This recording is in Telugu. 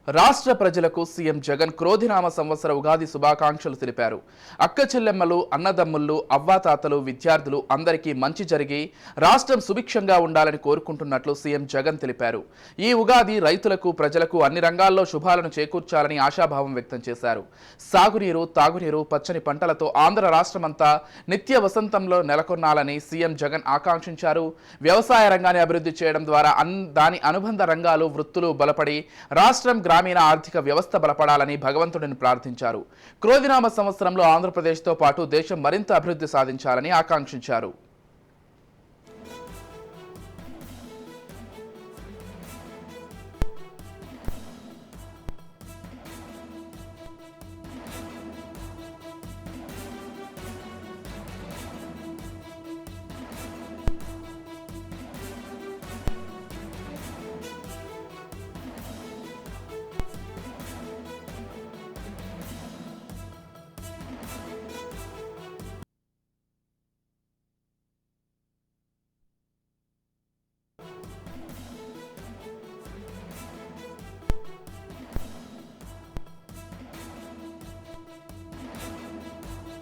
రాష్ట్ర ప్రజలకు సీఎం జగన్ క్రోధినామ సంవత్సర ఉగాది శుభాకాంక్షలు తెలిపారు. అక్క చెల్లెమ్మలు, అన్నదమ్ముళ్ళు, అవ్వాతాతలు, విద్యార్థులు అందరికీ మంచి జరిగి రాష్ట్రం సుభిక్షంగా ఉండాలని కోరుకుంటున్నట్లు సీఎం జగన్ తెలిపారు. ఈ ఉగాది రైతులకు, ప్రజలకు అన్ని రంగాల్లో శుభాలను చేకూర్చాలని ఆశాభావం వ్యక్తం చేశారు. సాగునీరు, తాగునీరు, పచ్చని పంటలతో ఆంధ్ర రాష్ట్రమంతా నిత్య వసంతంలో నెలకొన్నాలని సీఎం జగన్ ఆకాంక్షించారు. వ్యవసాయ రంగాన్ని అభివృద్ధి చేయడం ద్వారా దాని అనుబంధ రంగాలు, వృత్తులు బలపడి రాష్ట్రం గ్రామీణ ఆర్థిక వ్యవస్థ బలపడాలని భగవంతుడిని ప్రార్థించారు. క్రోధినామ సంవత్సరంలో ఆంధ్రప్రదేశ్తో పాటు దేశం మరింత అభివృద్ధి సాధించాలని ఆకాంక్షించారు.